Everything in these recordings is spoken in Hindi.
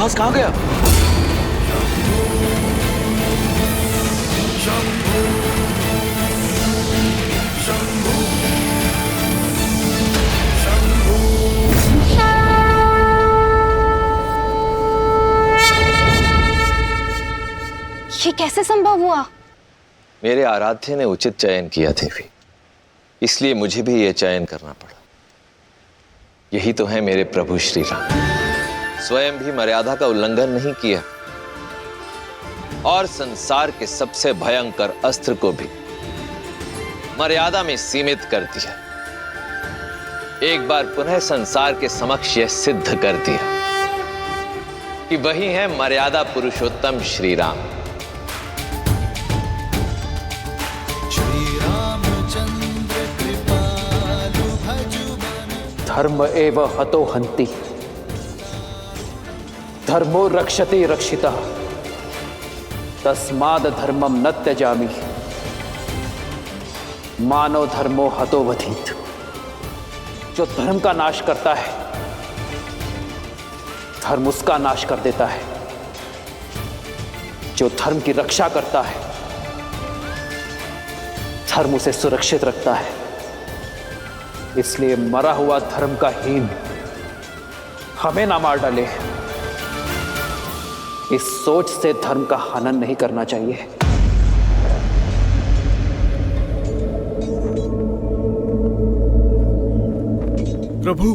जहाज कहाँ गया? ये कैसे संभव हुआ? मेरे आराध्य ने उचित चयन किया देवी, इसलिए मुझे भी यह चयन करना पड़ा। यही तो है मेरे प्रभु श्री राम, स्वयं भी मर्यादा का उल्लंघन नहीं किया और संसार के सबसे भयंकर अस्त्र को भी मर्यादा में सीमित कर दिया। एक बार पुनः संसार के समक्ष यह सिद्ध कर दिया कि वही है मर्यादा पुरुषोत्तम श्री राम। धर्म एव हतो हन्ति, धर्मो रक्षते रक्षितः, तस्माद् धर्मं न त्यजामि, मानव धर्मो हतो वधीत। जो धर्म का नाश करता है, धर्म उसका नाश कर देता है। जो धर्म की रक्षा करता है, धर्म उसे सुरक्षित रखता है। इसलिए मरा हुआ धर्म का हीन हमें ना मार डाले, इस सोच से धर्म का हनन नहीं करना चाहिए। प्रभु,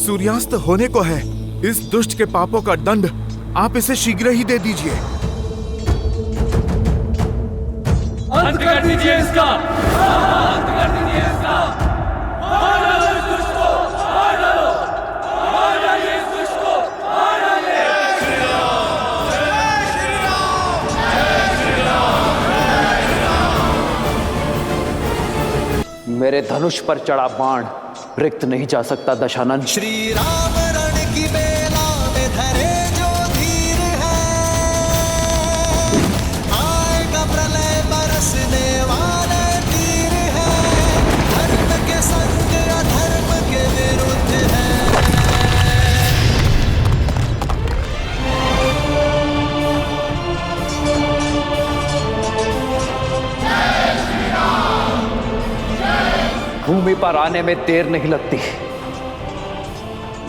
सूर्यास्त होने को है। इस दुष्ट के पापों का दंड आप इसे शीघ्र ही दे दीजिए। अंत कर दीजिए इसका, अंत कर दीजिए इसका। मार डालो इस दुष्ट को, मार डालो, मार डालिए इस दुष्ट को, मार डालिए। जय श्री राम, जय श्री राम, जय श्री राम, जय श्री राम। मेरे धनुष पर चढ़ा बाण रिक्त नहीं जा सकता दशानन। श्री राम रण की बेला में धरे जो धीर है, आएगा प्रलय बरसने वाले तीर है, धर्म के संग अधर्म के विरुद्ध है। भूमि पर आने में देर नहीं लगती।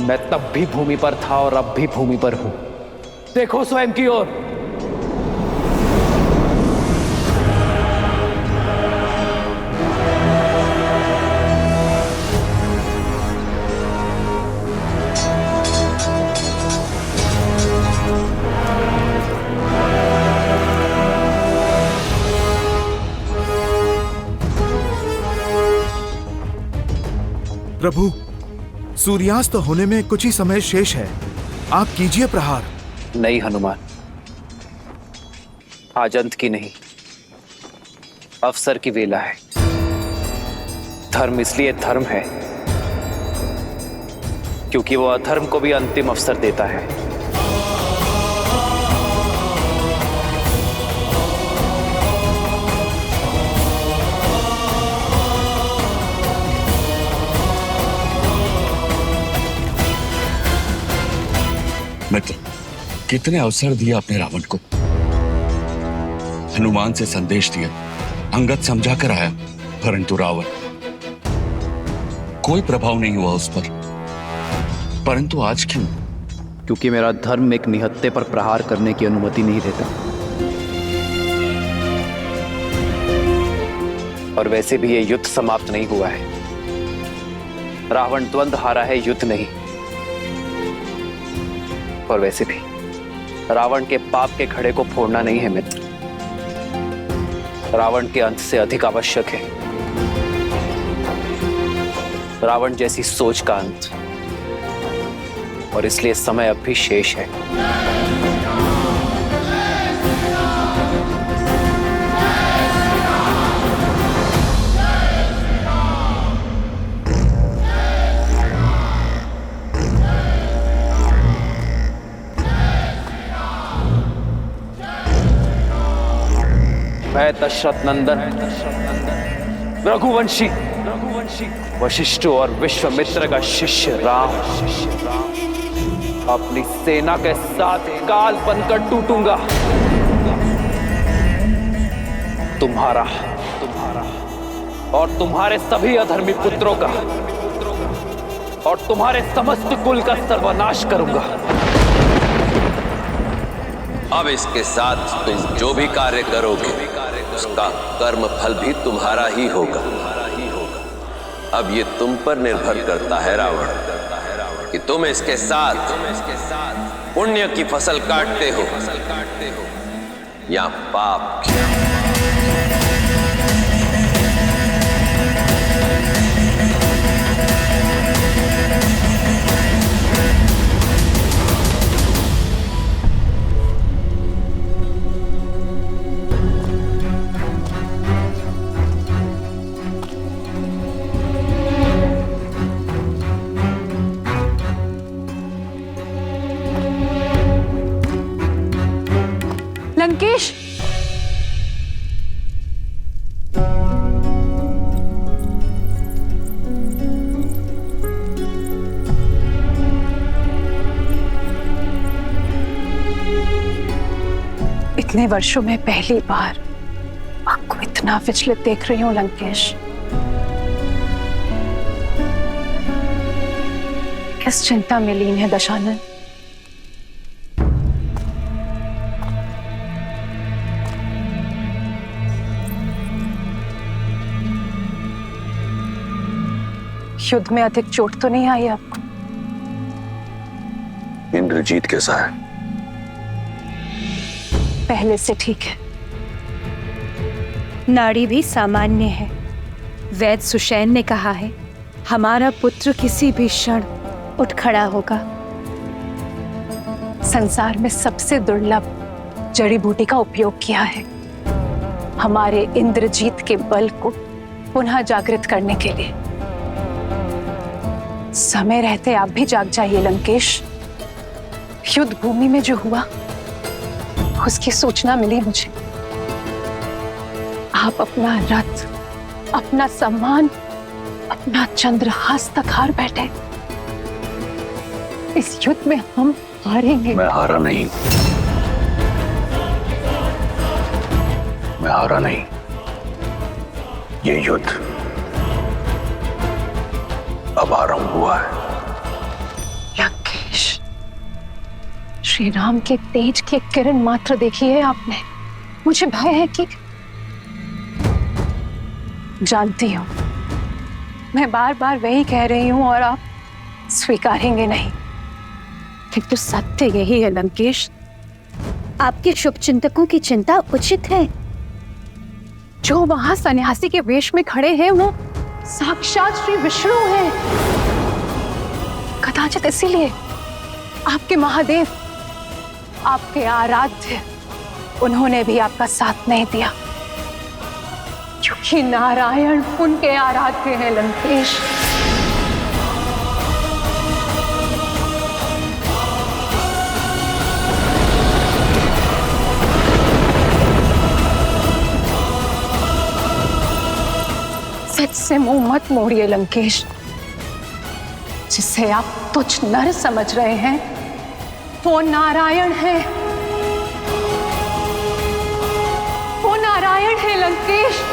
मैं तब भी भूमि पर था और अब भी भूमि पर हूं। देखो स्वयं की ओर। प्रभु, सूर्यास्त होने में कुछ ही समय शेष है। आप कीजिए प्रहार। नहीं हनुमान, आज अंत की नहीं, अवसर की वेला है। धर्म इसलिए धर्म है क्योंकि वो अधर्म को भी अंतिम अवसर देता है। मित्र, कितने अवसर दिए आपने रावण को। हनुमान से संदेश दिया, अंगद समझा कर आया, परंतु रावण, कोई प्रभाव नहीं हुआ उस पर। परंतु आज क्यों? क्योंकि मेरा धर्म एक निहत्थे पर प्रहार करने की अनुमति नहीं देता। और वैसे भी यह युद्ध समाप्त नहीं हुआ है। रावण द्वंद हारा है, युद्ध नहीं। और वैसे भी रावण के पाप के घड़े को फोड़ना नहीं है मित्र, रावण के अंत से अधिक आवश्यक है रावण जैसी सोच का अंत। और इसलिए समय अब भी शेष है। मैं दशरथ नंदन रघुवंशी वशिष्ठ और विश्वामित्र का शिष्य राम अपनी सेना के साथ काल बनकर टूटूंगा। तुम्हारा और तुम्हारे सभी अधर्मी पुत्रों का और तुम्हारे समस्त कुल का सर्वनाश करूंगा। अब इसके साथ तुम जो भी कार्य करोगे उसका कर्म फल भी तुम्हारा ही होगा। अब ये तुम पर निर्भर करता है रावण कि तुम इसके साथ पुण्य की फसल काटते हो या पाप की। लंकेश, इतने वर्षों में पहली बार आपको इतना विचलित देख रही हूं लंकेश। किस चिंता में लीन है दशानन? युद्ध में अधिक चोट तो नहीं आई आपको? इंद्रजीत कैसा है? पहले से ठीक है। नाड़ी भी सामान्य है। वैद्य सुषैन ने कहा है हमारा पुत्र किसी भी क्षण उठ खड़ा होगा। संसार में सबसे दुर्लभ जड़ी बूटी का उपयोग किया है हमारे इंद्रजीत के बल को पुनः जागृत करने के लिए। समय रहते आप भी जाग जाइए लंकेश। युद्ध भूमि में जो हुआ उसकी सूचना मिली मुझे। आप अपना रथ, अपना सम्मान, अपना चंद्रहास तक हार बैठे। इस युद्ध में हम हारेंगे। मैं हारा नहीं, मैं हारा नहीं। ये युद्ध अब आरंभ हुआ है। लंकेश, श्री राम के तेज की किरण मात्र देखी है आपने। मुझे भय है कि जानती हूं मैं बार बार वही कह रही हूं और आप स्वीकारेंगे नहीं। किंतु सत्य यही है लंकेश, आपके शुभचिंतकों की चिंता उचित है। जो वहां सन्यासी के वेश में खड़े हैं वो साक्षात श्री विष्णु हैं। कदाचित इसीलिए आपके महादेव, आपके आराध्य, उन्होंने भी आपका साथ नहीं दिया, क्योंकि नारायण उनके आराध्य हैं लंकेश। सच से मुंह मत मोड़िए लंकेश। जिसे आप तुच्छ नर समझ रहे हैं वो नारायण है, वो नारायण है लंकेश।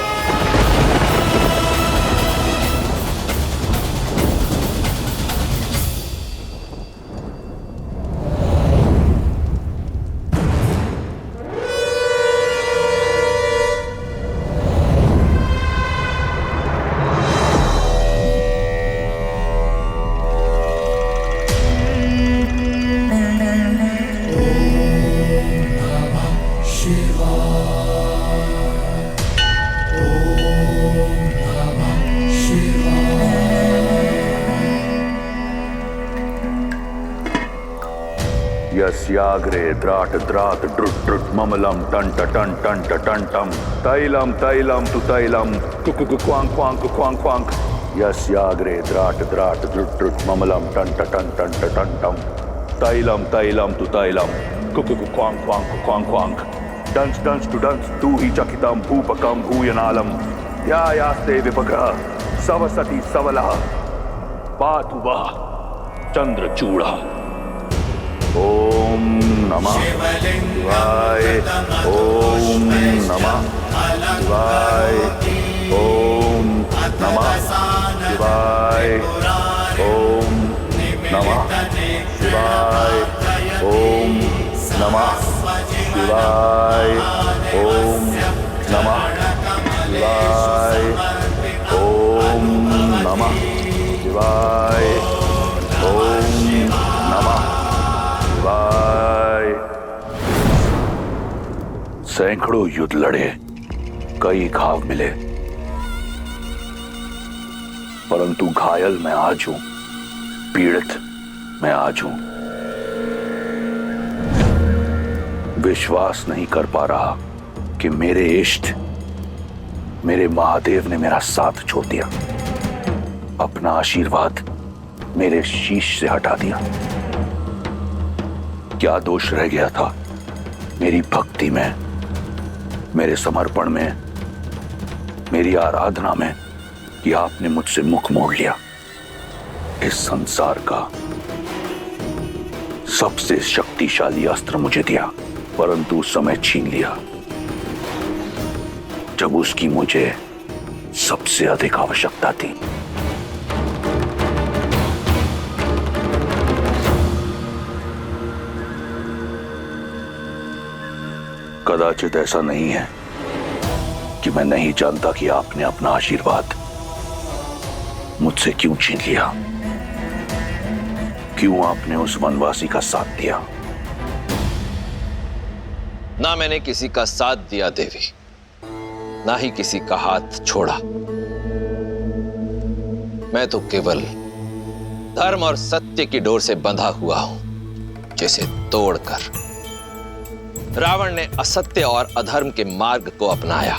यस्याग्रे द्राट द्राट ड्रुट ड्रुट ममलम टंट टन टंट टंटम तैलम तैलम तु तैलम कुकु क्वांग क्वांग क्वांग क्वांग यस्याग्रे द्राट द्राट ड्रुट ड्रुट ममलम टंट टन टंट टंटम तैलम तैलम तु तैलम कुकु क्वांग क्वांग क्वांग क्वांग डंस डंस टू डंस तू ही चकितम भूपकम भूयनालम या यास्ते विपग्रह सवसति सवलः पातु वः चंद्रचूड़ा। ओम नमः शिवाय। ओम नमः शिवाय। ओम नमः शिवाय। ओम नमः शिवाय। ओम नमः शिवाय। ओम नमः शिवाय। ओम नमः शिवाय। ओम नमः शिवाय। सैकड़ों युद्ध लड़े, कई घाव मिले, परंतु घायल मैं आज हूं, पीड़ित मैं आज हूं। विश्वास नहीं कर पा रहा कि मेरे इष्ट, मेरे महादेव ने मेरा साथ छोड़ दिया, अपना आशीर्वाद मेरे शीश से हटा दिया। क्या दोष रह गया था मेरी भक्ति में, मेरे समर्पण में, मेरी आराधना में, कि आपने मुझसे मुख मोड़ लिया। इस संसार का सबसे शक्तिशाली अस्त्र मुझे दिया, परंतु उस समय छीन लिया जब उसकी मुझे सबसे अधिक आवश्यकता थी। कदाचित ऐसा नहीं है कि मैं नहीं जानता कि आपने अपना आशीर्वाद मुझसे क्यों छीन लिया, क्यों आपने उस वनवासी का साथ दिया। ना मैंने किसी का साथ दिया देवी, ना ही किसी का हाथ छोड़ा। मैं तो केवल धर्म और सत्य की डोर से बंधा हुआ हूं, जिसे तोड़कर रावण ने असत्य और अधर्म के मार्ग को अपनाया,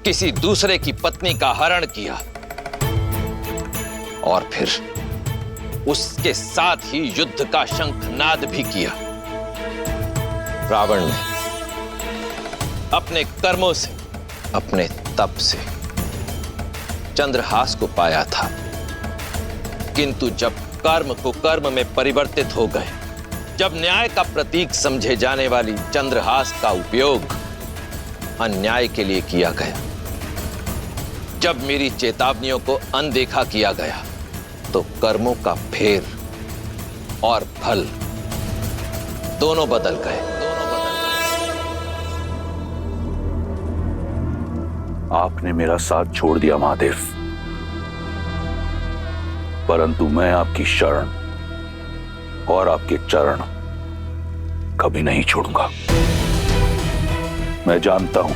किसी दूसरे की पत्नी का हरण किया और फिर उसके साथ ही युद्ध का शंखनाद भी किया। रावण ने अपने कर्मों से, अपने तप से चंद्रहास को पाया था, किंतु जब कर्म को कर्म में परिवर्तित हो गए, जब न्याय का प्रतीक समझे जाने वाली चंद्रहास का उपयोग अन्याय के लिए किया गया, जब मेरी चेतावनियों को अनदेखा किया गया, तो कर्मों का फेर और फल दोनों बदल गए। आपने मेरा साथ छोड़ दिया महादेव, परंतु मैं आपकी शरण और आपके चरण कभी नहीं छोड़ूंगा। मैं जानता हूं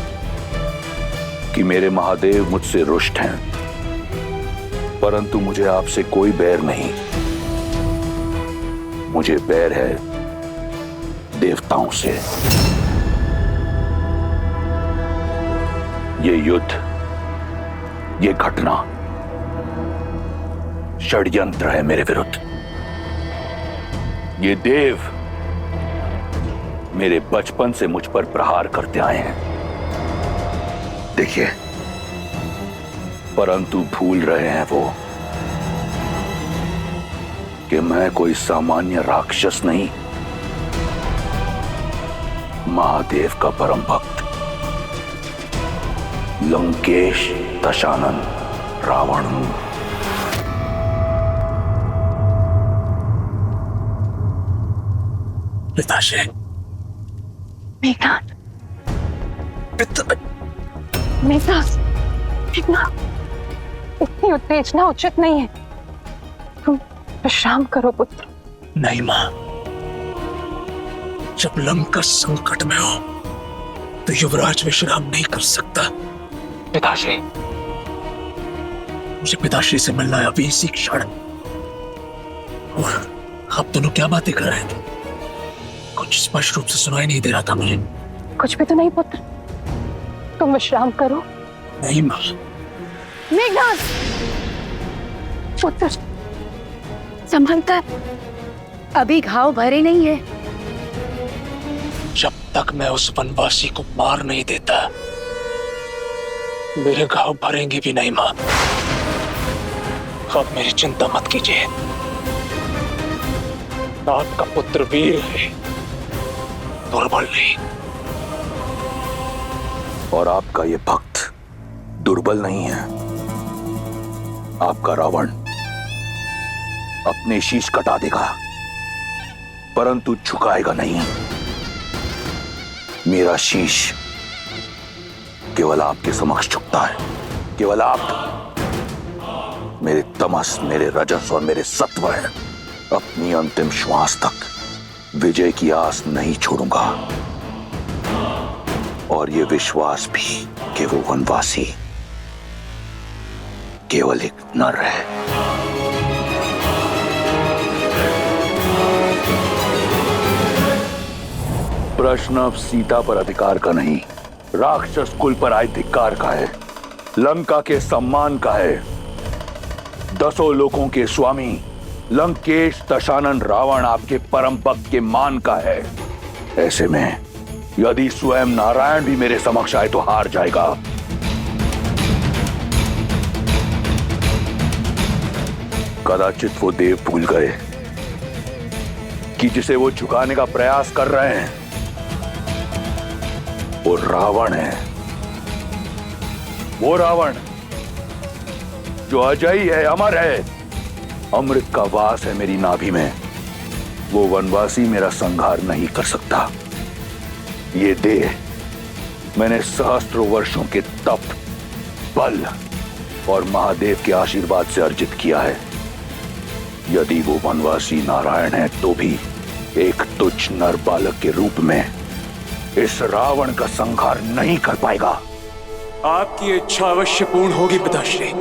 कि मेरे महादेव मुझसे रुष्ट हैं, परंतु मुझे आपसे कोई बैर नहीं। मुझे बैर है देवताओं से। ये युद्ध, ये घटना षड्यंत्र है मेरे विरुद्ध। ये देव मेरे बचपन से मुझ पर प्रहार करते आए हैं, देखिए, परंतु भूल रहे हैं वो कि मैं कोई सामान्य राक्षस नहीं, महादेव का परम भक्त लंकेश दशानन रावण हूं। पिताश्री, मेघनाथ, मेघनाथ, मेघनाथ, इतनी उत्तेजना उचित नहीं है। तुम विश्राम करो पुत्र। नहीं मां, जब लंका संकट में हो तो युवराज विश्राम नहीं कर सकता। पिताश्री, मुझे पिताश्री से मिलना है अभी इसी क्षण। और आप दोनों क्या बातें कर रहे थे? कुछ स्पष्ट रूप से सुनाई नहीं दे रहा था मुझे। कुछ भी तो नहीं पुत्र, तुम विश्राम करो। नहीं मां। मेघनाथ, पुत्र संभलता है। अभी घाव भरे नहीं है। जब तक मैं उस वनवासी को मार नहीं देता, मेरे घाव भरेंगे भी नहीं मां। अब मेरी चिंता मत कीजिए, आपका पुत्र वीर है, दुर्बल नहीं। और आपका ये भक्त दुर्बल नहीं है। आपका रावण अपने शीश कटा देगा, परंतु झुकाएगा नहीं। मेरा शीश केवल आपके समक्ष झुकता है। केवल आप मेरे तमस, मेरे रजस और मेरे सत्व हैं। अपनी अंतिम श्वास तक विजय की आस नहीं छोड़ूंगा, और ये विश्वास भी कि वो वनवासी केवल एक नर है। प्रश्न अब सीता पर अधिकार का नहीं, राक्षस कुल पर आए धिक्कार का है, लंका के सम्मान का है, 10 लोकों के स्वामी लंकेश दशानन रावण आपके परम भक्त के मान का है। ऐसे में यदि स्वयं नारायण भी मेरे समक्ष आए तो हार जाएगा। कदाचित वो देव भूल गए कि जिसे वो झुकाने का प्रयास कर रहे हैं वो रावण है। वो रावण जो अजयी है, अमर है, अमृत का वास है मेरी नाभि में। वो वनवासी मेरा संहार नहीं कर सकता। ये देह मैंने सहस्त्रों वर्षों के तप, बल और महादेव के आशीर्वाद से अर्जित किया है। यदि वो वनवासी नारायण है तो भी एक तुच्छ नर बालक के रूप में इस रावण का संहार नहीं कर पाएगा। आपकी इच्छा अवश्य पूर्ण होगी पिताश्री।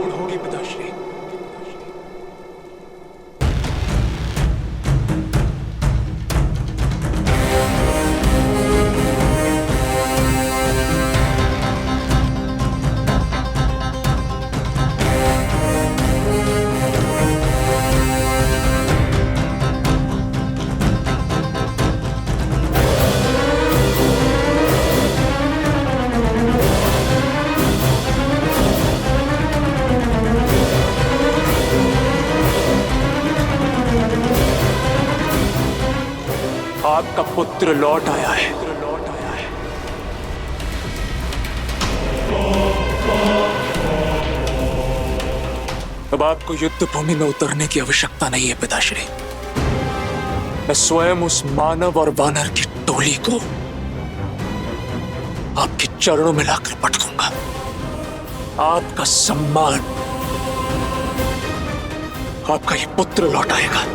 आपका पुत्र लौट आया है। अब आपको युद्ध भूमि में उतरने की आवश्यकता नहीं है पिताश्री। मैं स्वयं उस मानव और वानर की टोली को आपके चरणों में लाकर पटकूंगा। आपका सम्मान, आपका ये पुत्र लौट आएगा।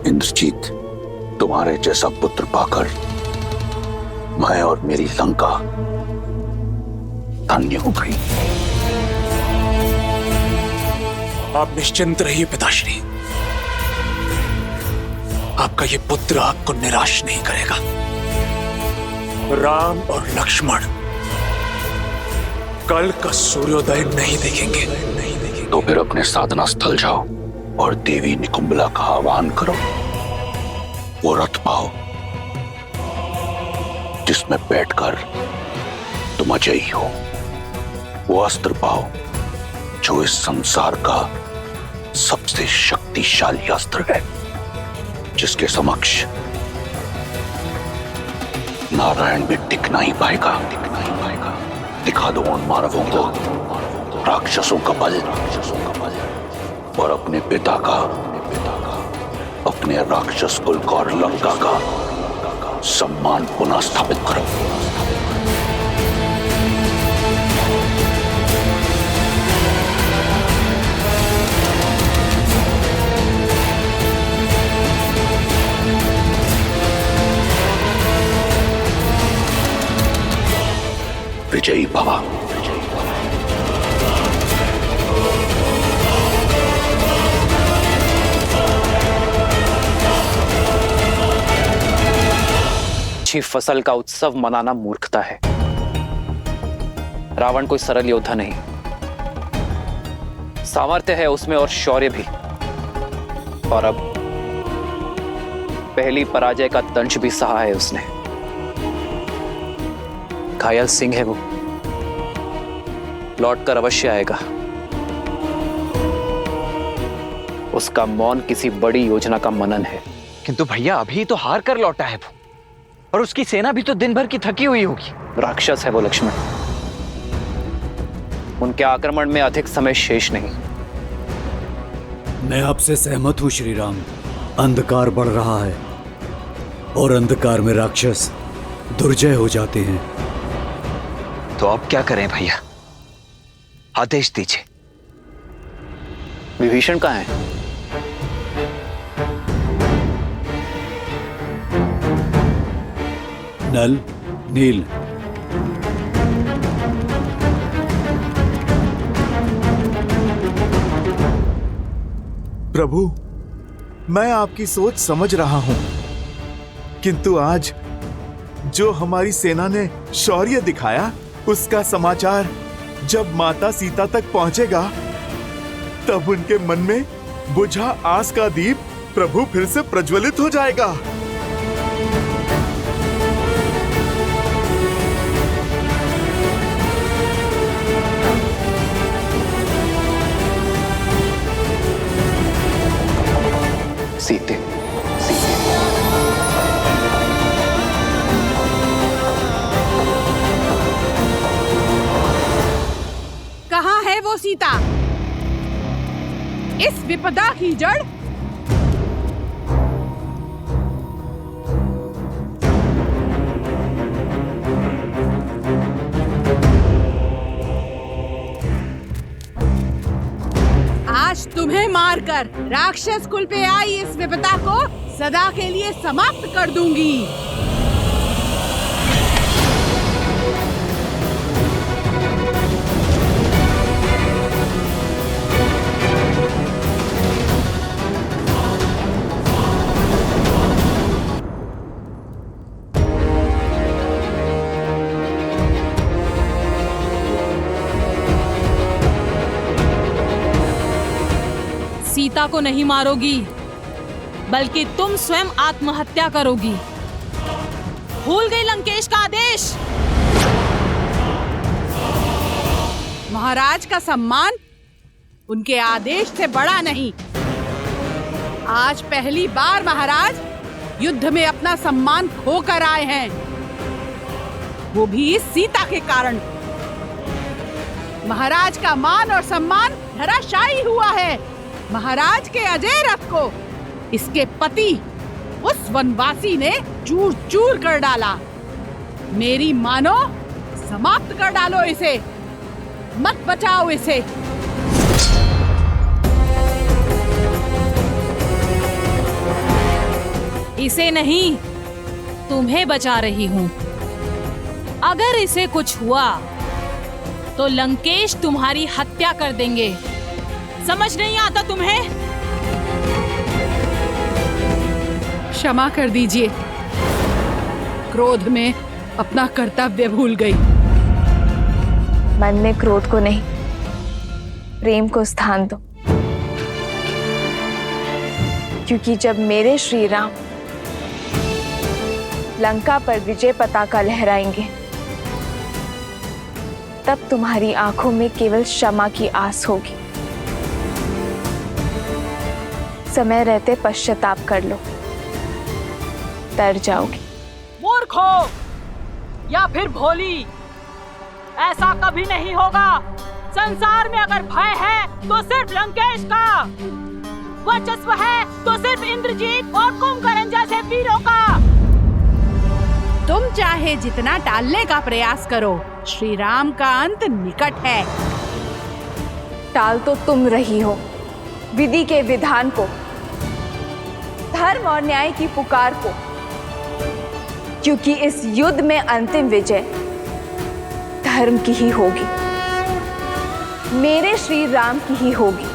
इंद्रजीत, तुम्हारे जैसा पुत्र पाकर मैं और मेरी लंका धन्य हो गई। आप निश्चिंत रहिए पिताश्री। आपका ये पुत्र आपको निराश नहीं करेगा। राम और लक्ष्मण कल का सूर्योदय नहीं देखेंगे। तो फिर अपने साधना स्थल जाओ और देवी निकुंबला का आह्वान करो। वो रथ पाओ जिसमें बैठकर तुम अजयी हो। वो अस्त्र पाओ जो इस संसार का सबसे शक्तिशाली अस्त्र है, जिसके समक्ष नारायण भी टिक नहीं पाएगा। दिखा दो उन मानवों को राक्षसों का बल, और अपने पिता का, अपने राक्षस कुल का और लंका का सम्मान पुनः स्थापित करो। विजयी भव। अच्छी फसल का उत्सव मनाना मूर्खता है। रावण कोई सरल योद्धा नहीं, सामर्थ्य है उसमें और शौर्य भी। और अब पहली पराजय का दंश भी सहा है उसने। घायल सिंह है वो, लौटकर अवश्य आएगा। उसका मौन किसी बड़ी योजना का मनन है। किंतु भैया अभी तो हार कर लौटा है वो, और उसकी सेना भी तो दिन भर की थकी हुई होगी। राक्षस है वो लक्ष्मण, उनके आक्रमण में अधिक समय शेष नहीं। मैं आपसे सहमत हूं श्री राम। अंधकार बढ़ रहा है और अंधकार में राक्षस दुर्जय हो जाते हैं। तो अब क्या करें भैया, आदेश दीजिए। विभीषण कहाँ है? नल, नील, प्रभु, मैं आपकी सोच समझ रहा हूं, किंतु आज जो हमारी सेना ने शौर्य दिखाया, उसका समाचार जब माता सीता तक पहुंचेगा, तब उनके मन में बुझा आस का दीप प्रभु फिर से प्रज्वलित हो जाएगा। सीते, कहाँ है वो सीता, इस विपदा की जड़? आज तुम्हें मारकर राक्षस कुल पे आई इस विपदा को सदा के लिए समाप्त कर दूंगी। सीता को नहीं मारोगी, बल्कि तुम स्वयं आत्महत्या करोगी। भूल गई लंकेश का आदेश? महाराज का सम्मान उनके आदेश से बड़ा नहीं। आज पहली बार महाराज युद्ध में अपना सम्मान खोकर आए हैं, वो भी इस सीता के कारण। महाराज का मान और सम्मान धराशायी हुआ है। महाराज के अजय रथ को इसके पति उस वनवासी ने चूर चूर कर डाला। मेरी मानो, समाप्त कर डालो इसे, मत बचाओ इसे। इसे नहीं, तुम्हें बचा रही हूं। अगर इसे कुछ हुआ तो लंकेश तुम्हारी हत्या कर देंगे। समझ नहीं आता तुम्हें? क्षमा कर दीजिए, क्रोध में अपना कर्तव्य भूल गई। मन में क्रोध को नहीं, प्रेम को स्थान दो, क्योंकि जब मेरे श्री राम लंका पर विजय पताका लहराएंगे, तब तुम्हारी आंखों में केवल क्षमा की आस होगी। समय रहते पश्चाताप कर लो, तर जाओगी। मूर्ख हो या फिर भोली, ऐसा कभी नहीं होगा। संसार में अगर भय है तो सिर्फ लंकेश का, वर्चस्व है तो सिर्फ इंद्रजीत और कुंभकर्ण जैसे वीरों का। तुम चाहे जितना टालने का प्रयास करो, श्री राम का अंत निकट है। टाल तो तुम रही हो विधि के विधान को, धर्म और न्याय की पुकार को, क्योंकि इस युद्ध में अंतिम विजय धर्म की ही होगी, मेरे श्री राम की ही होगी।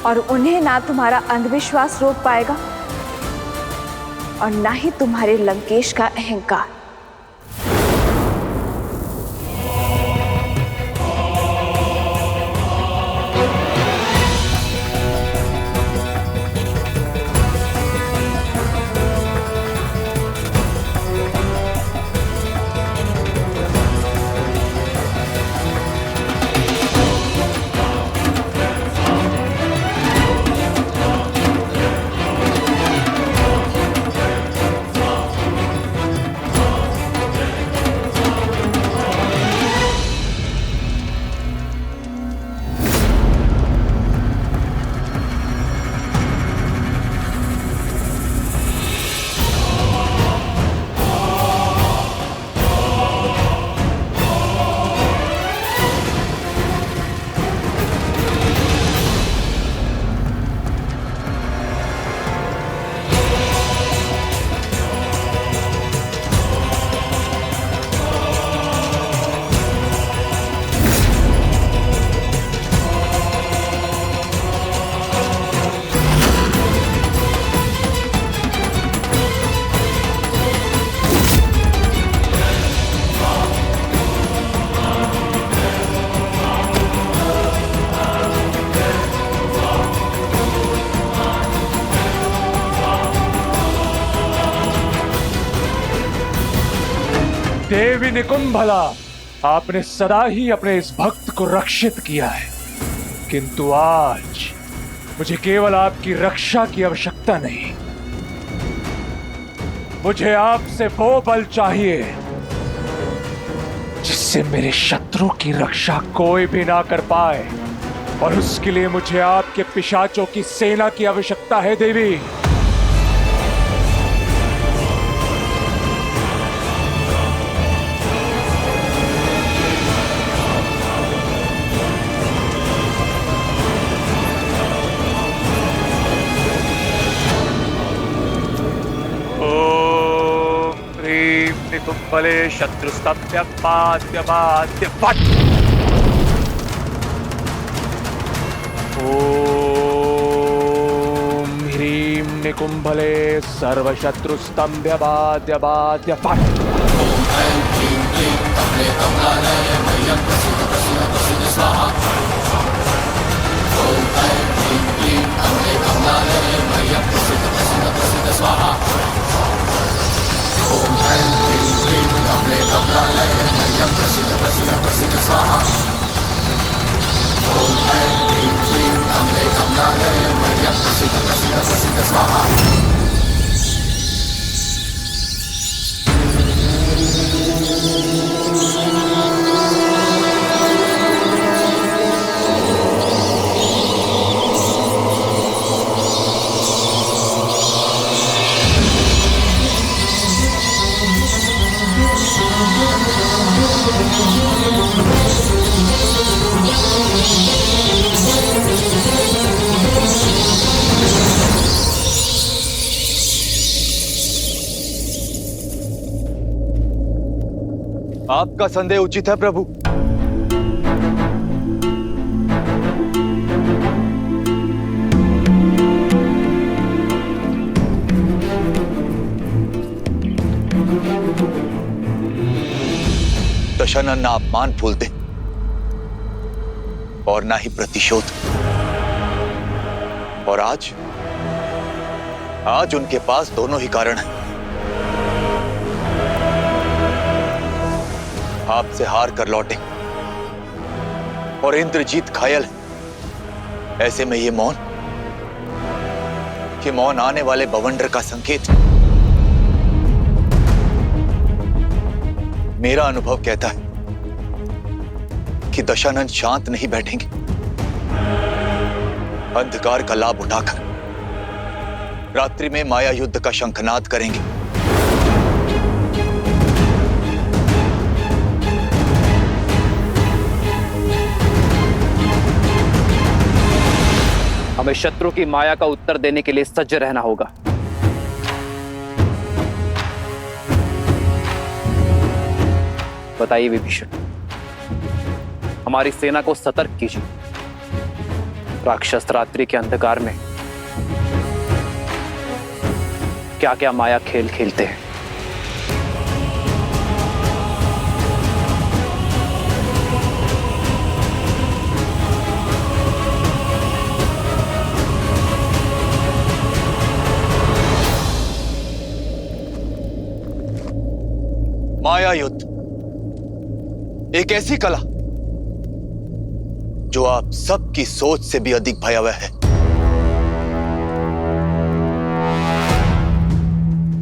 और उन्हें ना तुम्हारा अंधविश्वास रोक पाएगा और ना ही तुम्हारे लंकेश का अहंकार। देवी निकुंभला, आपने सदा ही अपने इस भक्त को रक्षित किया है, किंतु आज मुझे केवल आपकी रक्षा की आवश्यकता नहीं, मुझे आपसे वो बल चाहिए जिससे मेरे शत्रु की रक्षा कोई भी ना कर पाए, और उसके लिए मुझे आपके पिशाचों की सेना की आवश्यकता है देवी। निकुंभले शत्रुस्तभ्य पाद्य पाद्य फट। ओम ह्रीं निकुंभले सर्वशत्रुस्तंभ्य बाद्य बाद्य फट। आपका संदेह उचित है प्रभु। दशानन ना अपमान फूलते और ना ही प्रतिशोध, और आज उनके पास दोनों ही कारण हैं। आपसे हार कर लौटे और इंद्रजीत घायल है। ऐसे में ये मौन आने वाले बवंडर का संकेत। मेरा अनुभव कहता है कि दशानन शांत नहीं बैठेंगे। अंधकार का लाभ उठाकर रात्रि में माया युद्ध का शंखनाद करेंगे। हमें शत्रु की माया का उत्तर देने के लिए सज्ज रहना होगा। बताइए विभीषण, हमारी सेना को सतर्क कीजिए। राक्षस रात्रि के अंधकार में क्या क्या माया खेल खेलते हैं। माया युद्ध एक ऐसी कला जो आप सबकी सोच से भी अधिक भयावह है।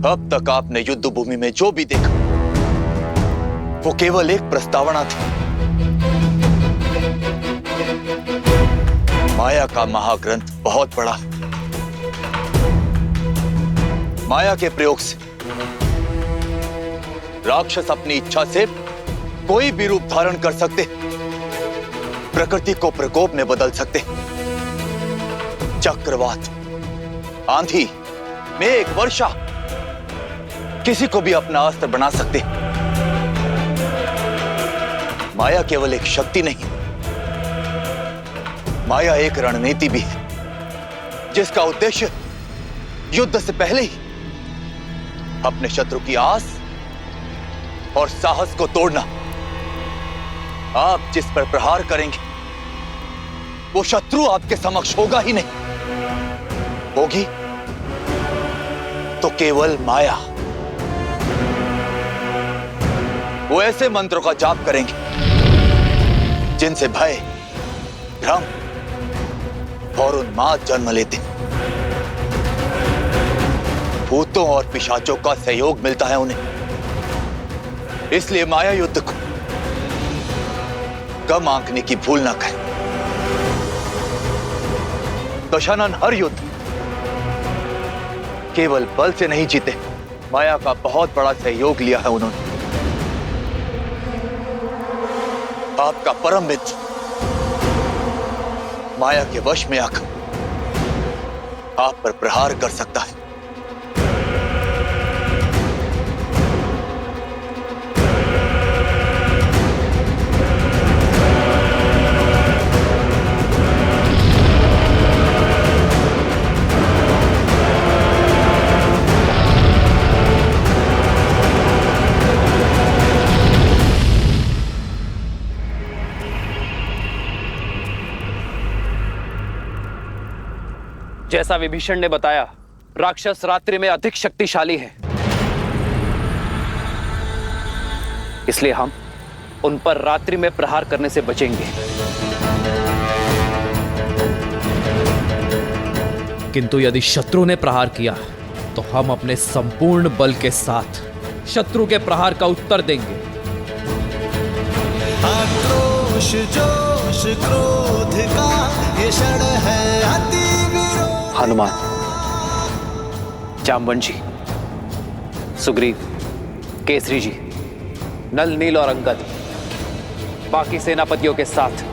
अब तक आपने युद्ध भूमि में जो भी देखा वो केवल एक प्रस्तावना थी। माया का महाग्रंथ बहुत बड़ा है। माया के प्रयोग से राक्षस अपनी इच्छा से कोई भी रूप धारण कर सकते, प्रकृति को प्रकोप में बदल सकते। चक्रवात, आंधी, मेघ, वर्षा, किसी को भी अपना अस्त्र बना सकते। माया केवल एक शक्ति नहीं, माया एक रणनीति भी है, जिसका उद्देश्य युद्ध से पहले ही अपने शत्रु की आस और साहस को तोड़ना। आप जिस पर प्रहार करेंगे वो शत्रु आपके समक्ष होगा ही नहीं, होगी तो केवल माया। वो ऐसे मंत्रों का जाप करेंगे जिनसे भय, भ्रम और उन्माद जन्म लेते। भूतों और पिशाचों का सहयोग मिलता है उन्हें। इसलिए माया युद्ध को कम आंकने की भूल ना करें। दशानन हर युद्ध केवल बल से नहीं जीते, माया का बहुत बड़ा सहयोग लिया है उन्होंने। आपका परम मित्र माया के वश में आकर आप पर प्रहार कर सकता है। जैसा विभीषण ने बताया, राक्षस रात्रि में अधिक शक्तिशाली हैं। इसलिए हम उन पर रात्रि में प्रहार करने से बचेंगे। किंतु यदि शत्रु ने प्रहार किया तो हम अपने संपूर्ण बल के साथ शत्रु के प्रहार का उत्तर देंगे। आक्रोश जोश क्रोध का ये क्षण है अति विरोध। हनुमान, जामवन जी, सुग्रीव, केसरी जी, नल, नील और अंगद बाकी सेनापतियों के साथ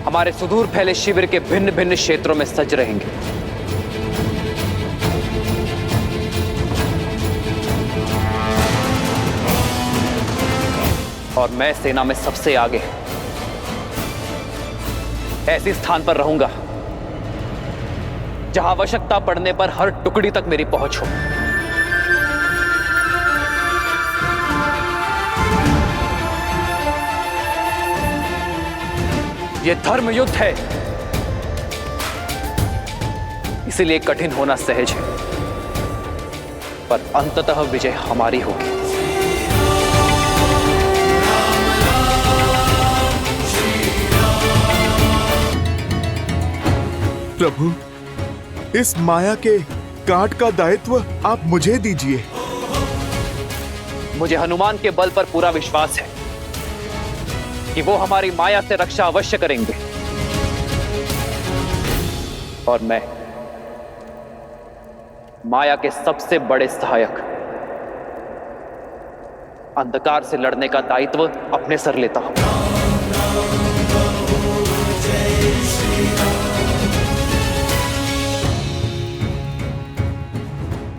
हमारे सुदूर फैले शिविर के भिन्न भिन्न क्षेत्रों में सज रहेंगे। और मैं सेना में सबसे आगे ऐसे स्थान पर रहूंगा जहां आवश्यकता पड़ने पर हर टुकड़ी तक मेरी पहुंच हो। यह धर्म युद्ध है, इसीलिए कठिन होना सहज है, पर अंततः विजय हमारी होगी। प्रभु, इस माया के काट का दायित्व आप मुझे दीजिए। मुझे हनुमान के बल पर पूरा विश्वास है कि वो हमारी माया से रक्षा अवश्य करेंगे। और मैं माया के सबसे बड़े सहायक अंधकार से लड़ने का दायित्व अपने सर लेता हूं।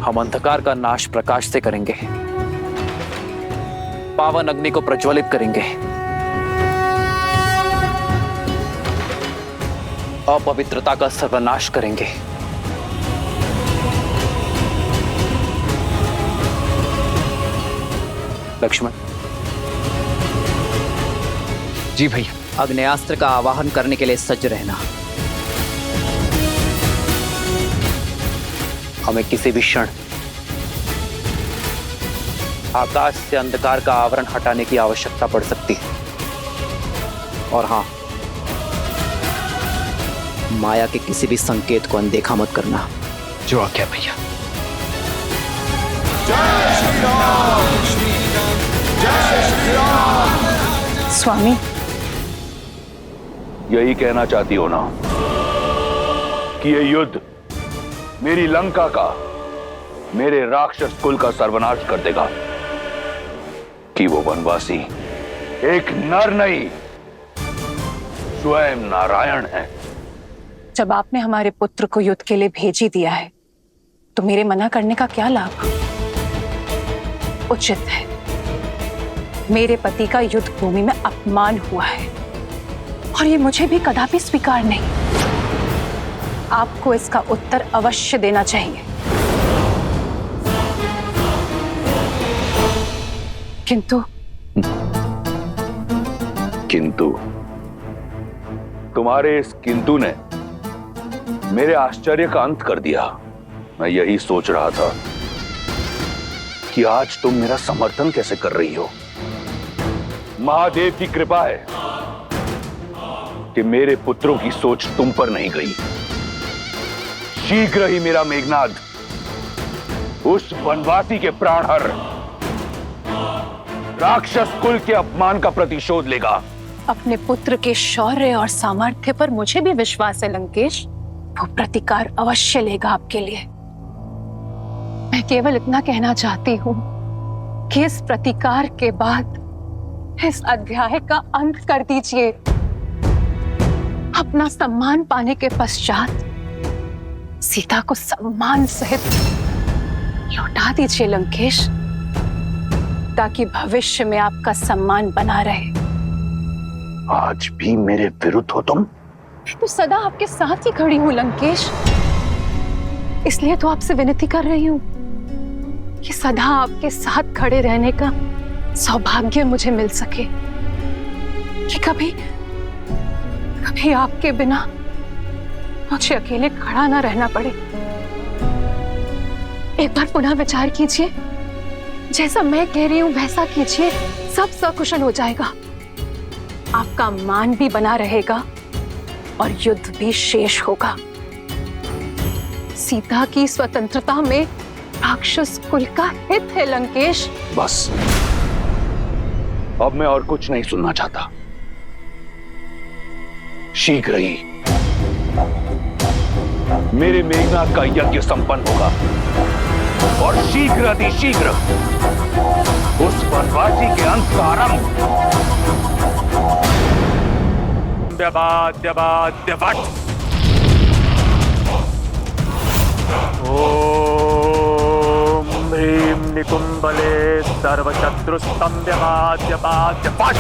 हम अंधकार का नाश प्रकाश से करेंगे, पावन अग्नि को प्रज्वलित करेंगे, अपवित्रता का सर्वनाश करेंगे। लक्ष्मण जी भैया। अग्नेयास्त्र का आवाहन करने के लिए सज्ज रहना। हमें किसी भी क्षण आकाश से अंधकार का आवरण हटाने की आवश्यकता पड़ सकती है। और हां, माया के किसी भी संकेत को अनदेखा मत करना। जो आज्ञा भैया। जय श्री राम, जय श्री राम। स्वामी, यही कहना चाहती हो ना कि ये युद्ध मेरी लंका का, मेरे राक्षस कुल का सर्वनाश कर देगा, कि वो वनवासी एक नर नहीं स्वयं नारायण है। जब आपने हमारे पुत्र को युद्ध के लिए भेज ही दिया है तो मेरे मना करने का क्या लाभ? उचित है, मेरे पति का युद्ध भूमि में अपमान हुआ है और ये मुझे भी कदापि स्वीकार नहीं। आपको इसका उत्तर अवश्य देना चाहिए। किंतु तुम्हारे इस किंतु ने मेरे आश्चर्य का अंत कर दिया। मैं यही सोच रहा था कि आज तुम मेरा समर्थन कैसे कर रही हो। महादेव की कृपा है कि मेरे पुत्रों की सोच तुम पर नहीं गई। शीघ्र ही मेरा मेघनाद उस वनवासी के प्राणहर राक्षस कुल के अपमान का प्रतिशोध लेगा। अपने पुत्र के शौर्य और सामर्थ्य पर मुझे भी विश्वास है लंकेश। वो प्रतिकार अवश्य लेगा आपके लिए। मैं केवल इतना कहना चाहती हूँ कि इस प्रतिकार के बाद इस अध्याय का अंत कर दीजिए। अपना सम्मान पाने के पश्चात सीता को सम्मान सहित लौटा दीजिए लंकेश, ताकि भविष्य में आपका सम्मान बना रहे। आज भी मेरे विरुद्ध हो तुम? मैं तो सदा आपके साथ ही खड़ी हूं लंकेश, इसलिए तो आपसे विनती कर रही हूं कि सदा आपके साथ खड़े रहने का सौभाग्य मुझे मिल सके, कि कभी कभी आपके बिना मुझे अकेले खड़ा ना रहना पड़े। एक बार पुनः विचार कीजिए, जैसा मैं कह रही हूं वैसा कीजिए, सब सकुशल हो जाएगा। आपका मान भी बना रहेगा और युद्ध भी शेष होगा। सीता की स्वतंत्रता में राक्षस कुल का हित है लंकेश। बस, अब मैं और कुछ नहीं सुनना चाहता। शीघ्र ही मेरे मेघनाद का यज्ञ संपन्न होगा और शीघ्र अतिशीघ्र उस वनवासी के अंत का आरंभ। ओम ह्रीं निकुंबले सर्वशत्रुस्तंभ्यवाद्यवाद्यपाद्यपट।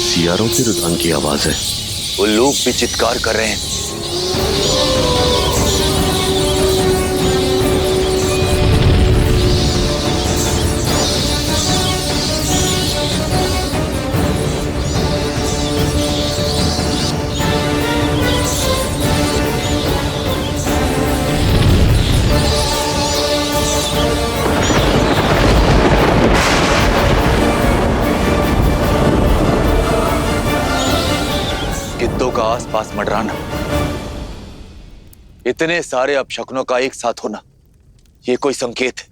सियारों के रुझान की आवाज है। वो लोग भी चित्कार कर रहे हैं। गिद्धों का आसपास मंडराना, इतने सारे अपशकुनों का एक साथ होना, ये कोई संकेत है।